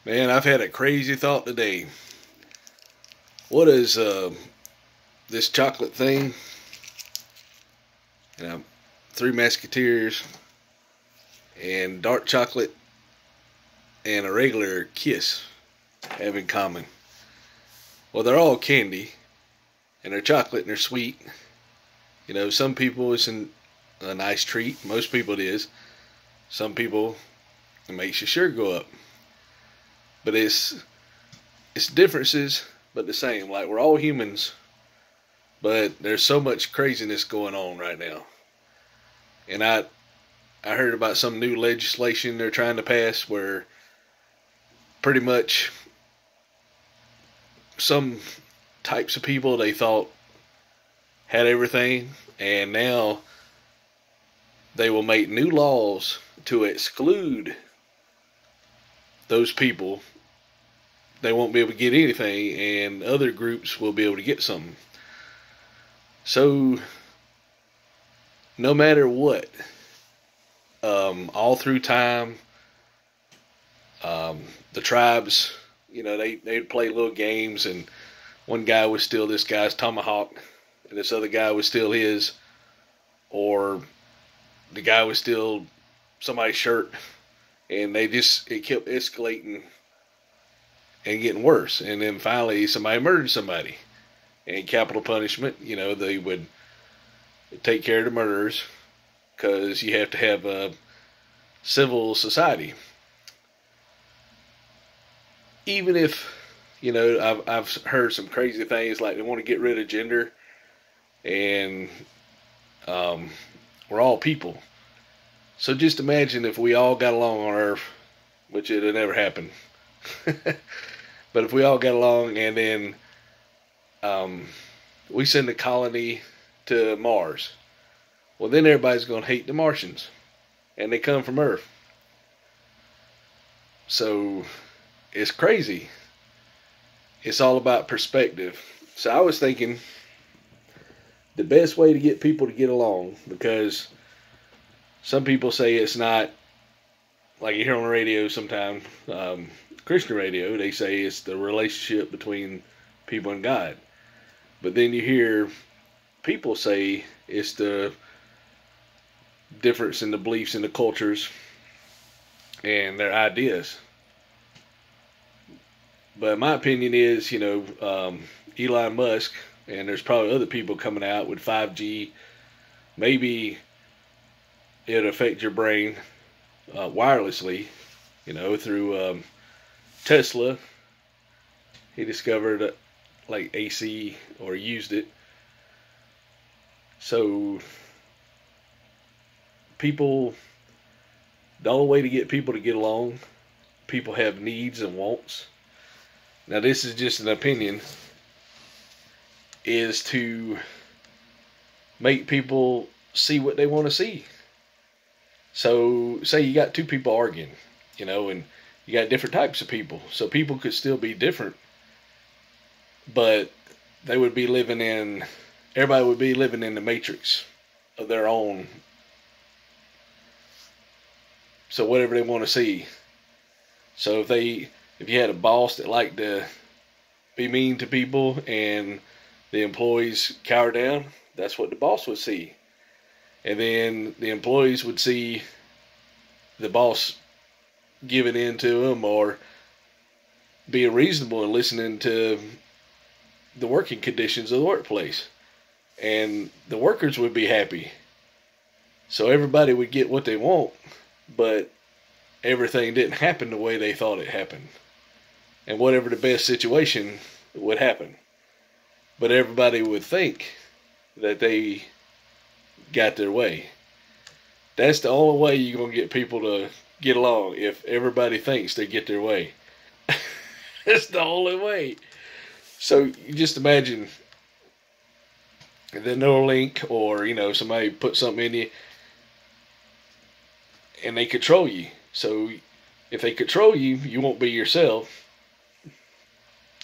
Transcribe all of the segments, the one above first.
Man, I've had a crazy thought today. What is this chocolate thing? Three Musketeers and dark chocolate and a regular kiss have in common? Well, they're all candy and they're chocolate and they're sweet. Some people it's a nice treat. Most people it is. Some people it makes your sugar go up. But it's differences, but the same. Like, we're all humans, but there's so much craziness going on right now. And I heard about some new legislation they're trying to pass where pretty much some types of people they thought had everything, and now they will make new laws to exclude those people. They won't be able to get anything, and other groups will be able to get something. So, no matter what, all through time, the tribes, they'd play little games, and one guy would steal this guy's tomahawk, and this other guy would steal his, or the guy would steal somebody's shirt, and it kept escalating and getting worse. And then finally somebody murdered somebody. And capital punishment, they would take care of the murderers because you have to have a civil society. Even if, I've heard some crazy things like they want to get rid of gender, and we're all people. So just imagine if we all got along on Earth, which it'll never happen. But if we all got along and then we send a colony to Mars, well, then everybody's going to hate the Martians. And they come from Earth. So it's crazy. It's all about perspective. So I was thinking the best way to get people to get along, because some people say it's not, like you hear on the radio sometimes, Christian radio, they say it's the relationship between people and God. But then you hear people say it's the difference in the beliefs and the cultures and their ideas. But my opinion is, Elon Musk, and there's probably other people coming out with 5G, maybe it'll affect your brain wirelessly, through Tesla. He discovered like AC, or used it. So the only way to get people to get along, people have needs and wants. Now this is just an opinion, is to make people see what they want to see. So say you got two people arguing, and you got different types of people. So people could still be different, but everybody would be living in the matrix of their own. So whatever they want to see. So if you had a boss that liked to be mean to people and the employees cower down, that's what the boss would see. And then the employees would see the boss giving in to them, or being reasonable and listening to the working conditions of the workplace. And the workers would be happy. So everybody would get what they want, but everything didn't happen the way they thought it happened. And whatever the best situation would happen. But everybody would think that they got their way. That's the only way you're going to get people to get along, if everybody thinks they get their way. That's the only way. So you just imagine the Neuralink, or somebody put something in you and they control you. So if they control you, you won't be yourself,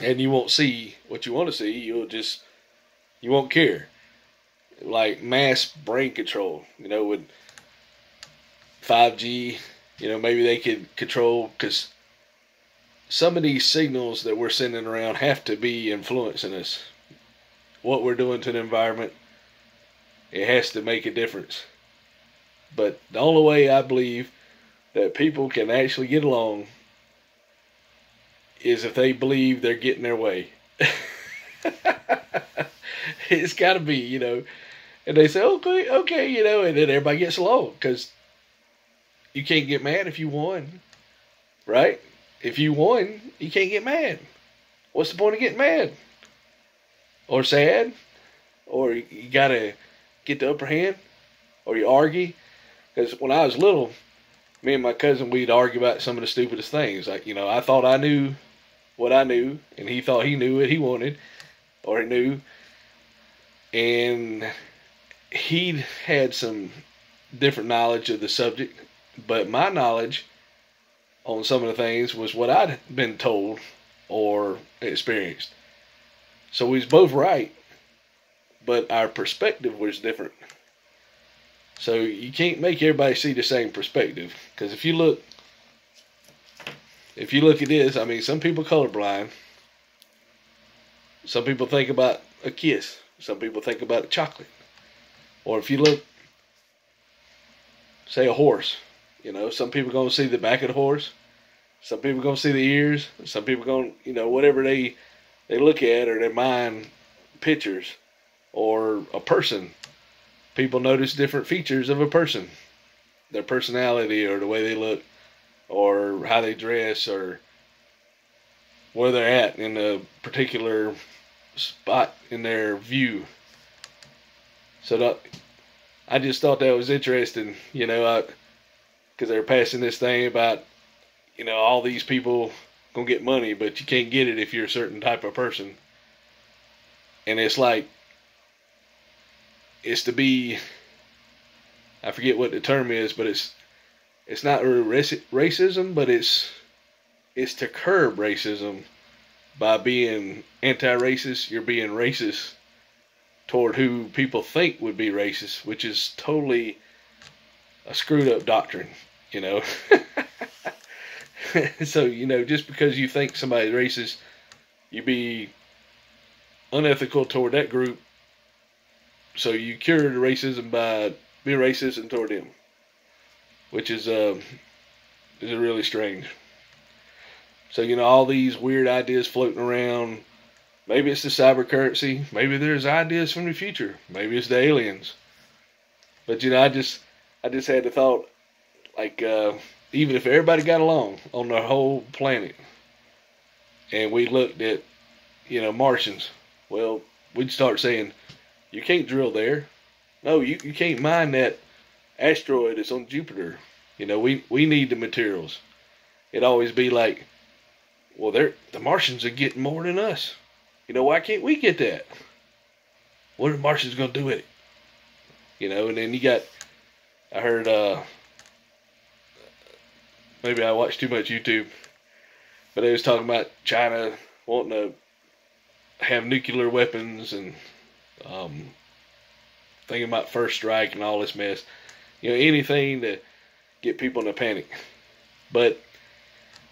and you won't see what you want to see. You won't care. Like mass brain control, with 5G, maybe they could control, because some of these signals that we're sending around have to be influencing us. What we're doing to the environment, it has to make a difference. But the only way I believe that people can actually get along is if they believe they're getting their way. It's got to be, And they say, okay, and then everybody gets along because you can't get mad if you won, right? If you won, you can't get mad. What's the point of getting mad? Or sad? Or you got to get the upper hand? Or you argue? Because when I was little, me and my cousin, we'd argue about some of the stupidest things. Like, I thought I knew what I knew, and he thought he knew what he wanted, or he knew. And he had some different knowledge of the subject, but my knowledge on some of the things was what I'd been told or experienced. So we was both right, but our perspective was different. So you can't make everybody see the same perspective, because if you look at this, I mean, some people colorblind. Some people think about a kiss. Some people think about a chocolate. Or if you look, say a horse, some people are going to see the back of the horse. Some people are going to see the ears. Some people are going to, whatever they look at, or their mind pictures. Or a person. People notice different features of a person. Their personality, or the way they look, or how they dress, or where they're at in a particular spot in their view. So I just thought that was interesting, because they were passing this thing about, all these people gonna get money, but you can't get it if you're a certain type of person. And it's like, it's to be, I forget what the term is, but it's not racism, but it's to curb racism. By being anti-racist, you're being racist toward who people think would be racist, which is totally a screwed up doctrine, So, just because you think somebody's racist, you be unethical toward that group. So you cure the racism by being racist toward them, which is really strange. So, all these weird ideas floating around. Maybe it's the cyber currency. Maybe there's ideas from the future. Maybe it's the aliens. But, I just had the thought, like, even if everybody got along on the whole planet, and we looked at, Martians, well, we'd start saying, you can't drill there. No, you can't mine that asteroid that's on Jupiter. We need the materials. It'd always be like, well, the Martians are getting more than us. Why can't we get that? What are the Martians going to do with it? And then I heard, maybe I watched too much YouTube, but they was talking about China wanting to have nuclear weapons and thinking about first strike and all this mess. Anything to get people in a panic. But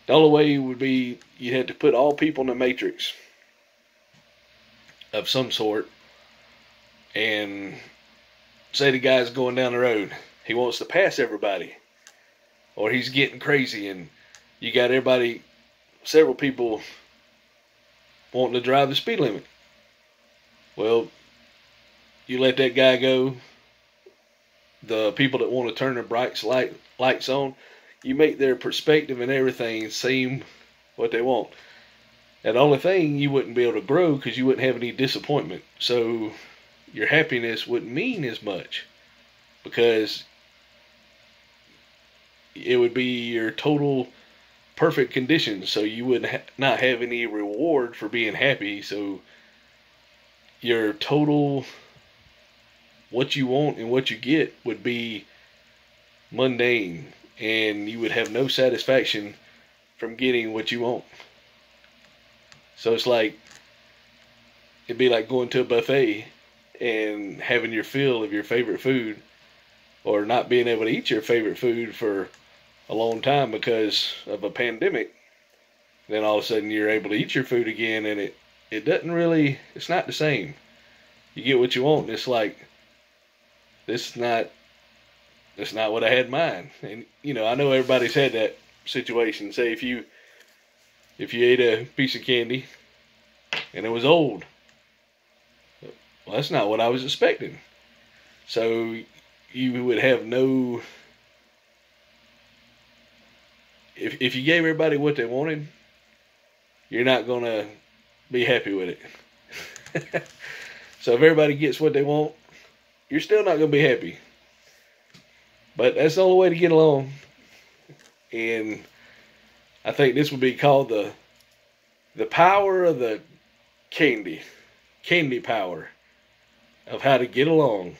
the only way would be you had to put all people in a matrix of some sort, and say the guy's going down the road. He wants to pass everybody, or he's getting crazy, and you got several people wanting to drive the speed limit. Well, you let that guy go. The people that want to turn their lights on, you make their perspective and everything seem what they want. And the only thing, you wouldn't be able to grow because you wouldn't have any disappointment. So your happiness wouldn't mean as much, because it would be your total perfect conditions. So you would not have any reward for being happy. So your total, what you want and what you get, would be mundane, and you would have no satisfaction from getting what you want. So it's like, it'd be like going to a buffet and having your fill of your favorite food, or not being able to eat your favorite food for a long time because of a pandemic. Then all of a sudden you're able to eat your food again, and it doesn't really, it's not the same. You get what you want, and it's like, this is not, that's not what I had in mind. And you know, I know everybody's had that situation. Say if you ate a piece of candy and it was old, well, that's not what I was expecting. So you would have no, if you gave everybody what they wanted, you're not gonna be happy with it. So if everybody gets what they want, you're still not gonna be happy. But that's the only way to get along. And I think this would be called the power of the candy power of how to get along,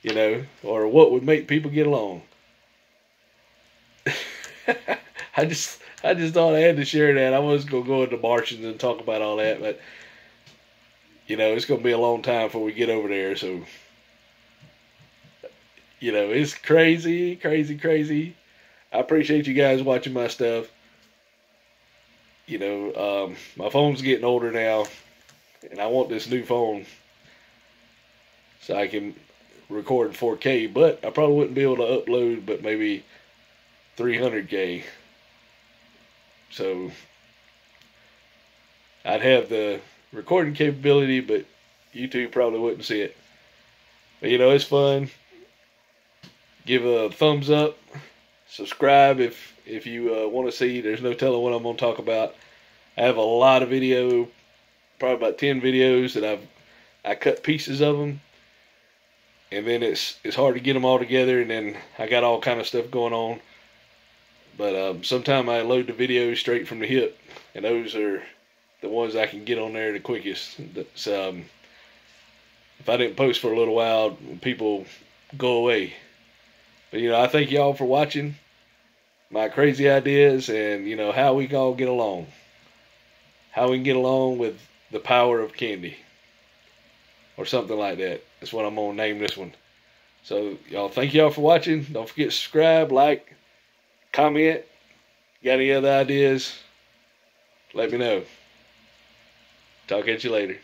you know, or what would make people get along. I just thought I had to share that. I was gonna go into Martians and talk about all that, but you know, it's gonna be a long time before we get over there. So, you know, it's crazy, crazy, crazy. I appreciate you guys watching my stuff. You know, my phone's getting older now, and I want this new phone so I can record in 4K, but I probably wouldn't be able to upload but maybe 300K. So I'd have the recording capability, but YouTube probably wouldn't see it. But you know, it's fun. Give a thumbs up. Subscribe if you want to see. There's no telling what I'm going to talk about. I have a lot of video, probably about 10 videos that I cut pieces of them, and then it's hard to get them all together, and then I got all kind of stuff going on. But sometimes I load the videos straight from the hip, and those are the ones I can get on there the quickest. So, if I didn't post for a little while, people go away. But you know, I thank y'all for watching my crazy ideas, and you know, how we can all get along. How we can get along with the power of candy. Or something like that. That's what I'm going to name this one. So, y'all, thank y'all for watching. Don't forget to subscribe, like, comment. Got any other ideas? Let me know. Talk at you later.